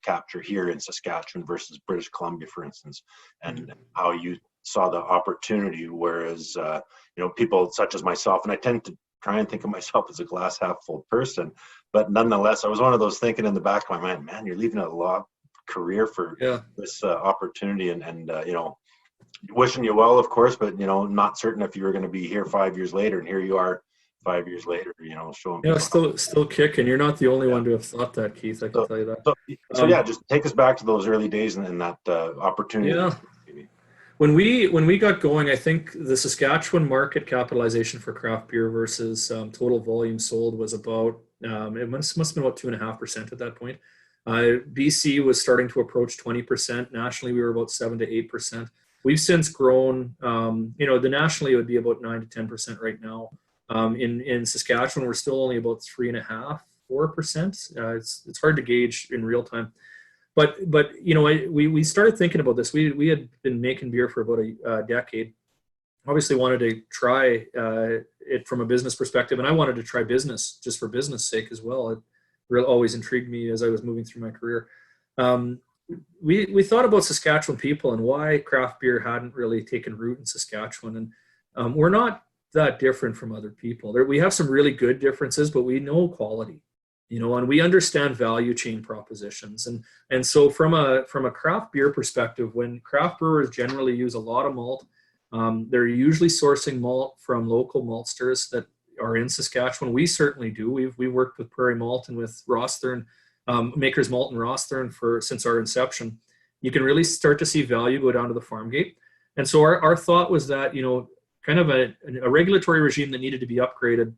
capture here in Saskatchewan versus British Columbia, for instance, and how you saw the opportunity, whereas people such as myself, and I tend to try and think of myself as a glass half full person, but nonetheless, I was one of those thinking in the back of my mind, man, you're leaving a law career for this opportunity, and wishing you well, of course, but not certain if you were going to be here 5 years later, and here you are 5 years later, showing. Yeah, still kicking. You're not the only one to have thought that, Keith. I can tell you that. So just take us back to those early days and that opportunity. Yeah. When we got going, I think the Saskatchewan market capitalization for craft beer versus total volume sold was about, it must have been about 2.5% at that point. BC was starting to approach 20%. Nationally, we were about 7 to 8%. We've since grown, the nationally it would be about 9 to 10% right now. In Saskatchewan, we're still only about 3.5, 4%. It's hard to gauge in real time. But we started thinking about this. We had been making beer for about a decade. Obviously wanted to try it from a business perspective, and I wanted to try business just for business sake as well. It really always intrigued me as I was moving through my career. We thought about Saskatchewan people and why craft beer hadn't really taken root in Saskatchewan, and we're not that different from other people. We have some really good differences, but we know quality. And we understand value chain propositions. And so from a craft beer perspective, when craft brewers generally use a lot of malt, they're usually sourcing malt from local maltsters that are in Saskatchewan. We certainly do. We've worked with Prairie Malt and with Rosthern, Maker's Malt and Rosthern since our inception. You can really start to see value go down to the farm gate. And so our thought was that, kind of a regulatory regime that needed to be upgraded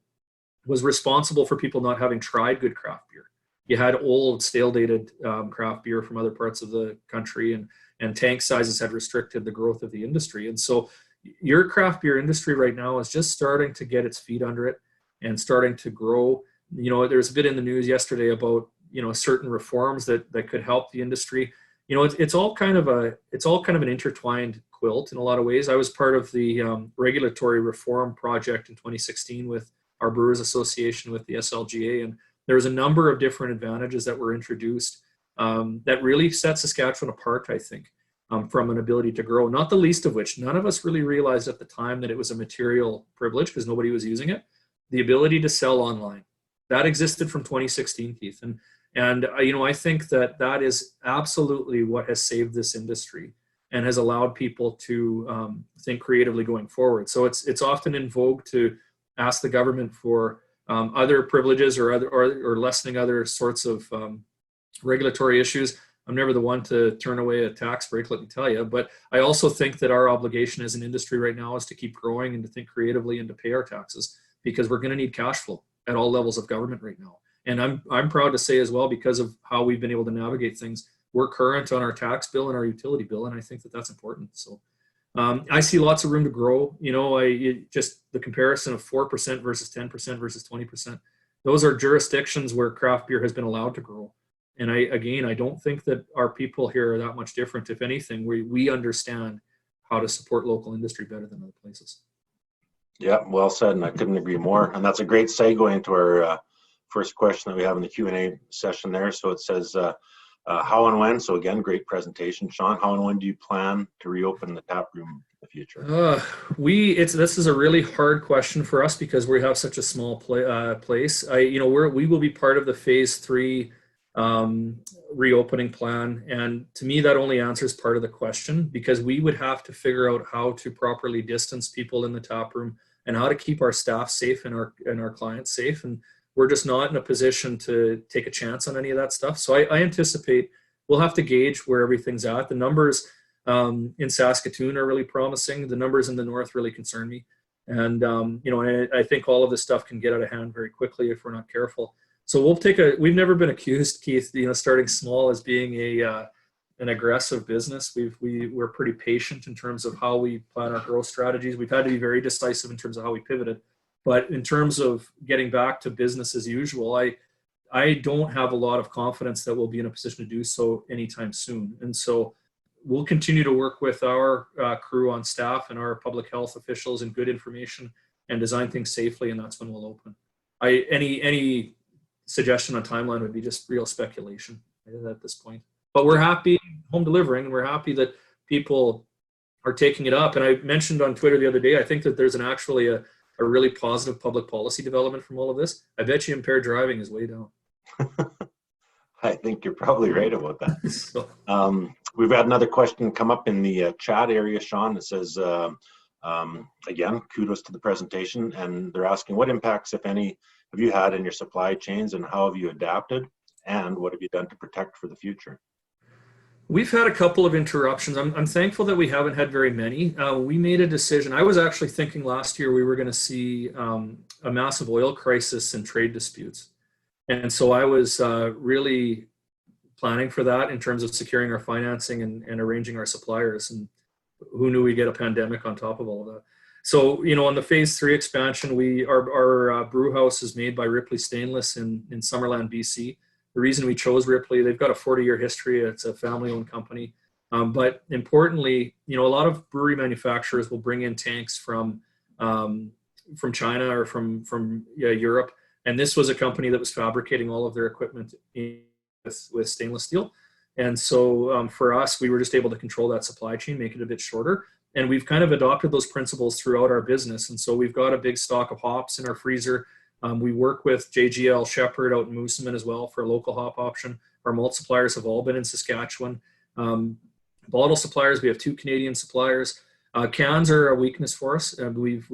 was responsible for people not having tried good craft beer. You had old, stale-dated craft beer from other parts of the country, and tank sizes had restricted the growth of the industry. And so your craft beer industry right now is just starting to get its feet under it and starting to grow. There's a bit in the news yesterday about certain reforms that could help the industry. It's all kind of an intertwined quilt in a lot of ways. I was part of the regulatory reform project in 2016 with our Brewers Association with the SLGA, and there was a number of different advantages that were introduced that really sets Saskatchewan apart, I think, from an ability to grow. Not the least of which, none of us really realized at the time that it was a material privilege because nobody was using it. The ability to sell online. That existed from 2016, Keith. And I think that is absolutely what has saved this industry and has allowed people to think creatively going forward. So it's often in vogue to ask the government for other privileges or lessening other sorts of regulatory issues. I'm never the one to turn away a tax break, let me tell you. But I also think that our obligation as an industry right now is to keep growing and to think creatively and to pay our taxes, because we're going to need cash flow at all levels of government right now. And I'm proud to say as well, because of how we've been able to navigate things, we're current on our tax bill and our utility bill, and I think that that's important. So I see lots of room to grow. Just the comparison of 4% versus 10% versus 20%. Those are jurisdictions where craft beer has been allowed to grow. And I don't think that our people here are that much different. If anything, we understand how to support local industry better than other places. Yeah, well said, and I couldn't agree more. And that's a great segue into our first question that we have in the Q&A session there. So it says, how and when? So again, great presentation, Shawn. How and when do you plan to reopen the tap room in the future? This is a really hard question for us because we have such a small place. We will be part of the phase 3 reopening plan, and to me that only answers part of the question, because we would have to figure out how to properly distance people in the tap room and how to keep our staff safe and our clients safe, and we're just not in a position to take a chance on any of that stuff. So I anticipate we'll have to gauge where everything's at. The numbers in Saskatoon are really promising. The numbers in the north really concern me, and I think all of this stuff can get out of hand very quickly if we're not careful. So we've never been accused, Keith, starting small as being an aggressive business. We're pretty patient in terms of how we plan our growth strategies. We've had to be very decisive in terms of how we pivoted. But in terms of getting back to business as usual, I don't have a lot of confidence that we'll be in a position to do so anytime soon. And so we'll continue to work with our crew on staff and our public health officials and good information and design things safely, and that's when we'll open. Any suggestion on timeline would be just real speculation at this point. But we're happy home delivering, and we're happy that people are taking it up. And I mentioned on Twitter the other day, I think that there's actually a really positive public policy development from all of this. I bet you impaired driving is way down. I think you're probably right about that. So, we've had another question come up in the chat area, Shawn. It says, again, kudos to the presentation. And they're asking, what impacts, if any, have you had in your supply chains, and how have you adapted, and what have you done to protect for the future? We've had a couple of interruptions. I'm thankful that we haven't had very many. We made a decision. I was actually thinking last year we were going to see a massive oil crisis and trade disputes. And so I was really planning for that in terms of securing our financing and arranging our suppliers. And who knew we'd get a pandemic on top of all of that. So, on the phase 3 expansion, our brew house is made by Ripley Stainless in Summerland, BC. The reason we chose Ripley, they've got a 40-year history. It's a family-owned company. But importantly, a lot of brewery manufacturers will bring in tanks from China or from Europe. And this was a company that was fabricating all of their equipment with stainless steel. And so for us, we were just able to control that supply chain, make it a bit shorter. And we've kind of adopted those principles throughout our business. And so we've got a big stock of hops in our freezer. We work with JGL Shepherd out in Moosomin as well for a local hop option. Our malt suppliers have all been in Saskatchewan. Bottle suppliers, we have 2 Canadian suppliers. Cans are a weakness for us. We've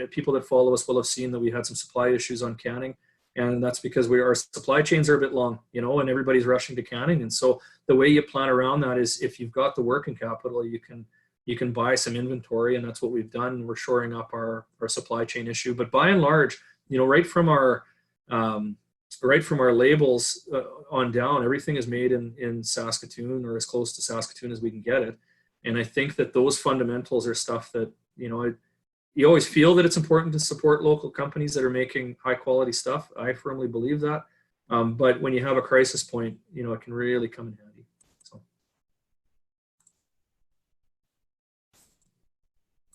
people that follow us will have seen that we had some supply issues on canning. And that's because our supply chains are a bit long, and everybody's rushing to canning. And so the way you plan around that is if you've got the working capital, you can buy some inventory, and that's what we've done. We're shoring up our supply chain issue. But by and large, right from our labels on down, everything is made in Saskatoon or as close to Saskatoon as we can get it. And I think that those fundamentals are stuff that, you always feel that it's important to support local companies that are making high quality stuff. I firmly believe that. But when you have a crisis point, it can really come in handy. So.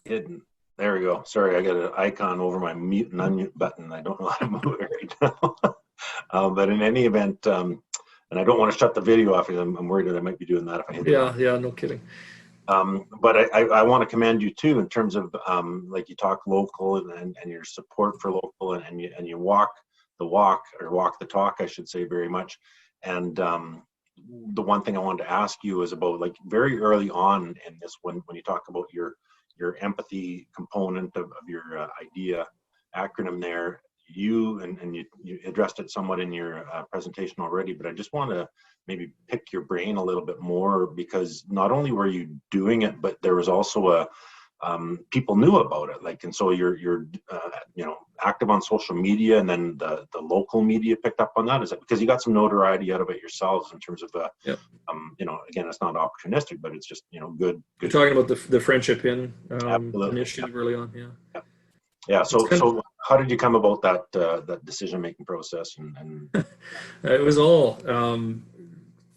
Hidden. There we go. Sorry, I got an icon over my mute and unmute button. I don't know how to move it right now. But in any event, and I don't want to shut the video off because I'm worried that I might be doing that if I hit it. Yeah, no kidding. But I want to commend you too in terms of like you talk local and your support for local and you walk the walk or walk the talk, I should say, very much. And the one thing I wanted to ask you is about like very early on in this, when you talk about your empathy component of your idea acronym there, you addressed it somewhat in your presentation already, but I just want to maybe pick your brain a little bit more, because not only were you doing it, but there was also people knew about it, like, and so you're active on social media, and then the local media picked up on that. Is it because you got some notoriety out of it yourselves in terms of Yep. Again, it's not opportunistic, but it's just good. You're talking about the Friendship Inn initiative Absolutely. early on, yeah. So how did you come about that decision making process? And It was all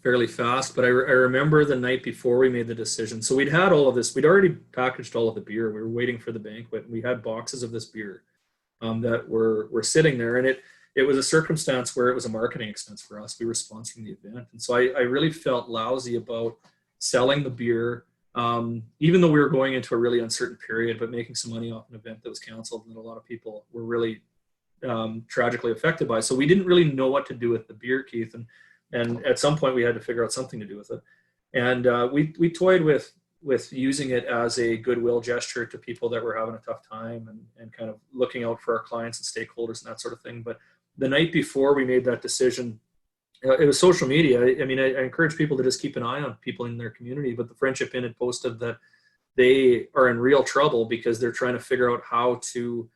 fairly fast, but I remember the night before we made the decision. So we'd had all of this. We'd already packaged all of the beer. We were waiting for the banquet, and we had boxes of this beer that were sitting there. And it was a circumstance where it was a marketing expense for us. We were sponsoring the event, and so I really felt lousy about selling the beer, even though we were going into a really uncertain period, but making some money off an event that was canceled and that a lot of people were really tragically affected by. So we didn't really know what to do with the beer, Keith, and at some point we had to figure out something to do with it. And we toyed with using it as a goodwill gesture to people that were having a tough time, and kind of looking out for our clients and stakeholders and that sort of thing. But the night before we made that decision, it was social media. I mean, I encourage people to just keep an eye on people in their community, but the Friendship Inn had posted that they are in real trouble because they're trying to figure out how to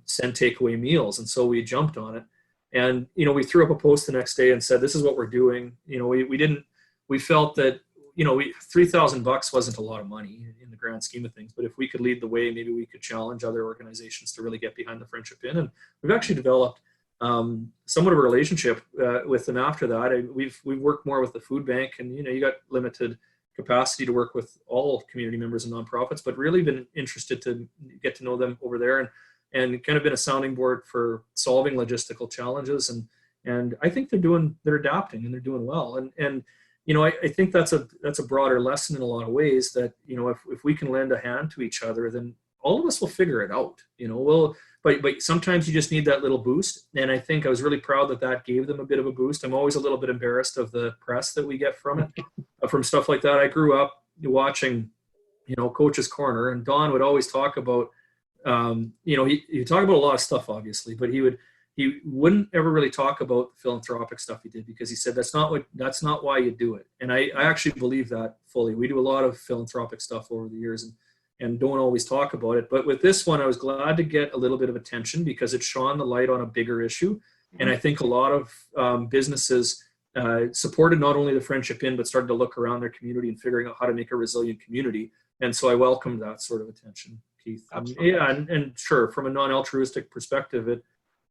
send takeaway meals. And so we jumped on it. And, we threw up a post the next day and said, this is what we're doing. We felt that, $3,000 wasn't a lot of money in the grand scheme of things, but if we could lead the way, maybe we could challenge other organizations to really get behind the Friendship Inn. And we've actually developed somewhat of a relationship with them after that. We've worked more with the food bank, and, you got limited capacity to work with all community members and nonprofits, but really been interested to get to know them over there, and kind of been a sounding board for solving logistical challenges. And I think they're adapting, and they're doing well. And I think that's a broader lesson in a lot of ways, that, if we can lend a hand to each other, then all of us will figure it out. But sometimes you just need that little boost. And I think I was really proud that gave them a bit of a boost. I'm always a little bit embarrassed of the press that we get from it, from stuff like that. I grew up watching, Coach's Corner, and Don would always talk about, he talk about a lot of stuff, obviously, but he wouldn't ever really talk about the philanthropic stuff he did, because he said that's not why you do it. And I actually believe that fully. We do a lot of philanthropic stuff over the years, and don't always talk about it. But with this one, I was glad to get a little bit of attention, because it shone the light on a bigger issue. And I think a lot of businesses supported not only the Friendship Inn, but started to look around their community and figuring out how to make a resilient community. And so I welcomed that sort of attention, Keith. And sure, from a non-altruistic perspective, it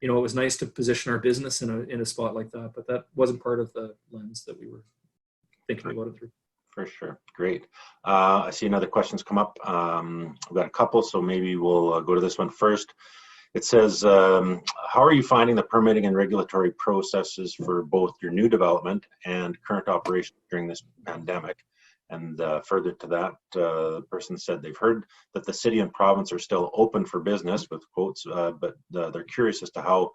was nice to position our business in a spot like that, but that wasn't part of the lens that we were thinking about it through. For sure. Great. I see another question's come up. We've got a couple, so maybe we'll go to this one first. It says, how are you finding the permitting and regulatory processes for both your new development and current operations during this pandemic? And further to that, the person said they've heard that the city and province are still open for business, with quotes, but they're curious as to how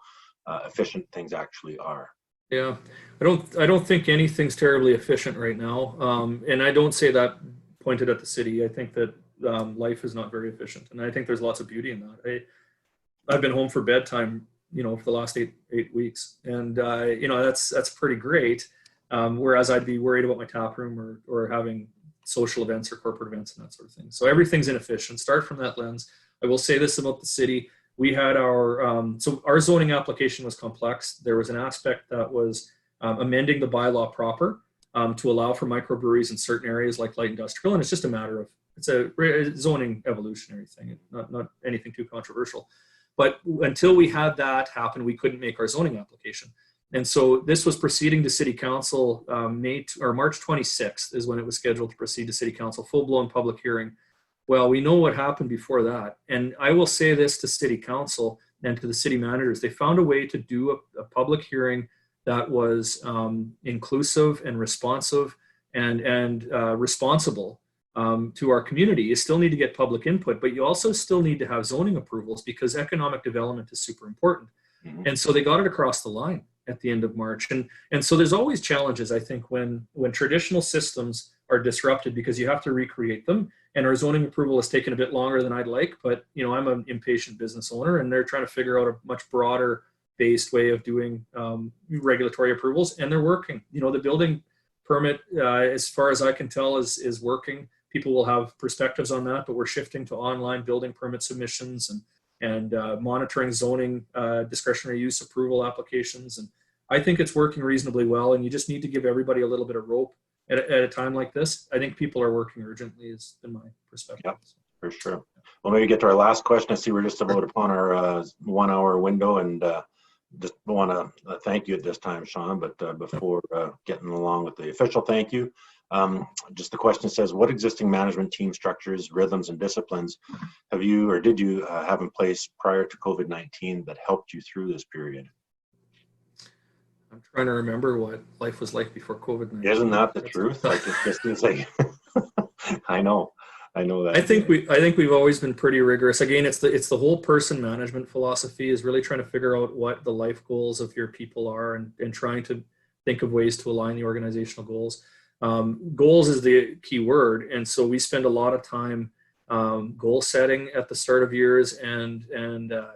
efficient things actually are. Yeah, I don't think anything's terribly efficient right now, and I don't say that pointed at the city. I think that life is not very efficient, and I think there's lots of beauty in that. I've been home for bedtime, for the last eight weeks, and that's pretty great. Whereas I'd be worried about my tap room or having social events or corporate events and that sort of thing. So everything's inefficient. Start from that lens. I will say this about the city. We had our zoning application was complex. There was an aspect that was amending the bylaw proper to allow for microbreweries in certain areas like light industrial. And it's just a matter of, it's a zoning evolutionary thing, not anything too controversial. But until we had that happen, we couldn't make our zoning application. And so this was proceeding to City Council March 26th is when it was scheduled to proceed to City Council, full-blown public hearing. Well, we know what happened before that. And I will say this to City Council and to the city managers. They found a way to do a public hearing that was inclusive and responsive and responsible to our community. You still need to get public input, but you also still need to have zoning approvals because economic development is super important. Mm-hmm. And so they got it across the line at the end of March. And so there's always challenges, I think, when traditional systems are disrupted because you have to recreate them. And our zoning approval has taken a bit longer than I'd like, but I'm an impatient business owner and they're trying to figure out a much broader based way of doing regulatory approvals, and they're working. The building permit, as far as I can tell, is working. People will have perspectives on that, but we're shifting to online building permit submissions and monitoring zoning discretionary use approval applications. And I think it's working reasonably well, and you just need to give everybody a little bit of rope at a time like this. I think people are working urgently, is in my perspective. Yeah, for sure. Well, maybe get to our last question. I see we're just about upon our 1 hour window, and just want to thank you at this time, Shawn, but before getting along with the official thank you, just the question says, what existing management team structures, rhythms, and disciplines have you or did you have in place prior to COVID-19 that helped you through this period? I'm trying to remember what life was like before COVID-19. Isn't that the truth? Like, it just seems like, I know that. I think we've always been pretty rigorous. Again, it's the whole person management philosophy is really trying to figure out what the life goals of your people are and trying to think of ways to align the organizational goals. Goals is the key word. And so we spend a lot of time goal setting at the start of years and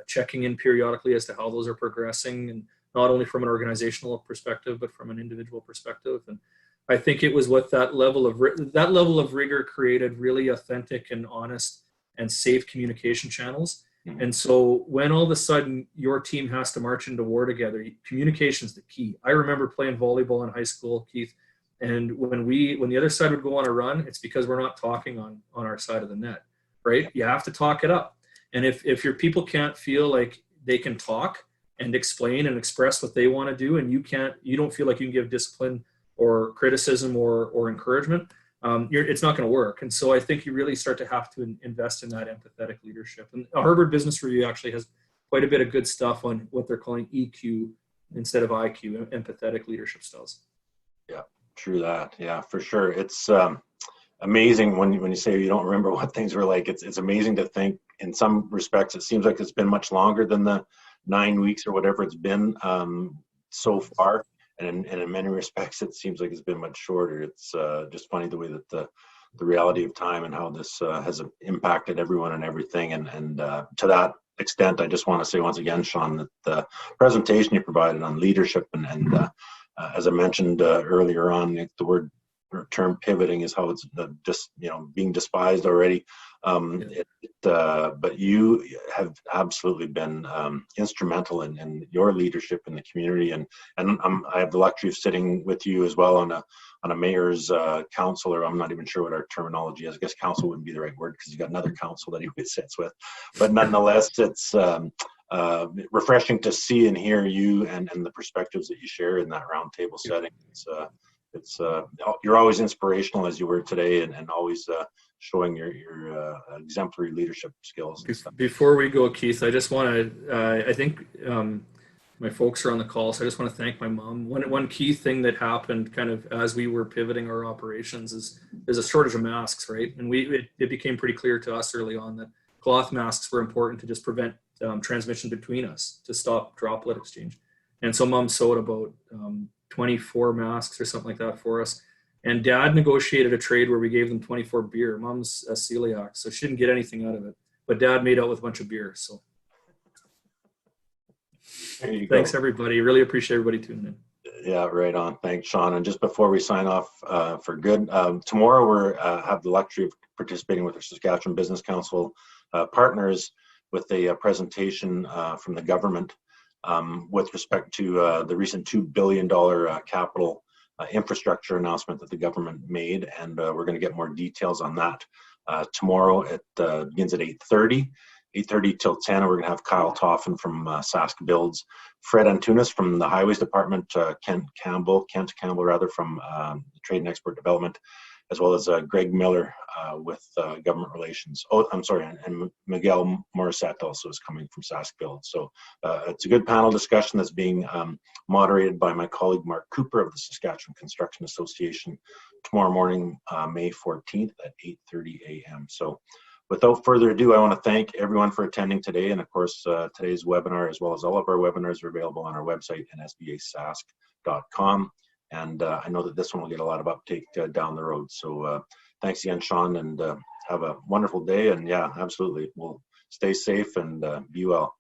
checking in periodically as to how those are progressing, and not only from an organizational perspective, but from an individual perspective. And I think it was what that level of rigor created really authentic and honest and safe communication channels. Mm-hmm. And so when all of a sudden your team has to march into war together, communication is the key. I remember playing volleyball in high school, Keith, and when the other side would go on a run, it's because we're not talking on our side of the net, right? You have to talk it up. And if your people can't feel like they can talk and explain and express what they want to do, and you don't feel like you can give discipline or criticism or encouragement, it's not going to work. And so I think you really start to have to invest in that empathetic leadership. And a Harvard Business Review actually has quite a bit of good stuff on what they're calling EQ instead of IQ, empathetic leadership styles. Yeah, true that. Yeah, for sure. It's amazing when you say you don't remember what things were like. It's amazing to think. In some respects, it seems like it's been much longer than the 9 weeks or whatever it's been so far. And in many respects, it seems like it's been much shorter. It's just funny the way that the reality of time and how this has impacted everyone and everything. And to that extent, I just want to say once again, Shawn, that the presentation you provided on leadership and as I mentioned earlier on, the word or term pivoting is how it's just being despised already. But you have absolutely been instrumental in your leadership in the community, and I have the luxury of sitting with you as well on a mayor's council, or I'm not even sure what our terminology is. I guess council wouldn't be the right word because you got another council that he sits with. But nonetheless, it's refreshing to see and hear you and the perspectives that you share in that roundtable setting. It's you're always inspirational as you were today, and always showing your exemplary leadership skills. Before we go, Keith, I just want to, I think my folks are on the call, so I just want to thank my mom. One key thing that happened kind of as we were pivoting our operations is there's a shortage of masks, right? And it became pretty clear to us early on that cloth masks were important to just prevent transmission between us, to stop droplet exchange. And so Mom sewed about 24 masks or something like that for us. And Dad negotiated a trade where we gave them 24 beer. Mom's a celiac, so she didn't get anything out of it. But Dad made out with a bunch of beer. So thanks, everybody. Really appreciate everybody tuning in. Yeah, right on. Thanks, Shawn. And just before we sign off for good, tomorrow we have the luxury of participating with our Saskatchewan Business Council partners with a presentation from the government with respect to the recent $2 billion capital infrastructure announcement that the government made, and we're going to get more details on that tomorrow. It begins at 8:30 till 10. We're going to have Kyle Toffin from Sask Builds, Fred Antunes from the Highways Department, Kent Campbell from Trade and Export Development, as well as Greg Miller with government relations. Oh, I'm sorry, and Miguel Morissette also is coming from Saskville. So it's a good panel discussion that's being moderated by my colleague Mark Cooper of the Saskatchewan Construction Association tomorrow morning, May 14th at 8:30 a.m. So without further ado, I want to thank everyone for attending today. And of course, today's webinar, as well as all of our webinars, are available on our website, nsbasask.com. And I know that this one will get a lot of uptake down the road. So thanks again, Shawn, and have a wonderful day. And yeah, absolutely. We'll stay safe and be well.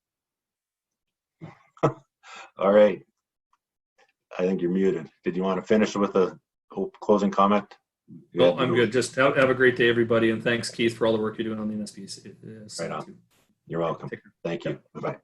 All right. I think you're muted. Did you want to finish with a closing comment? No, I'm good. Just have a great day, everybody. And thanks, Keith, for all the work you're doing on the NSBA. Right on. You're welcome. Thank you. Bye-bye.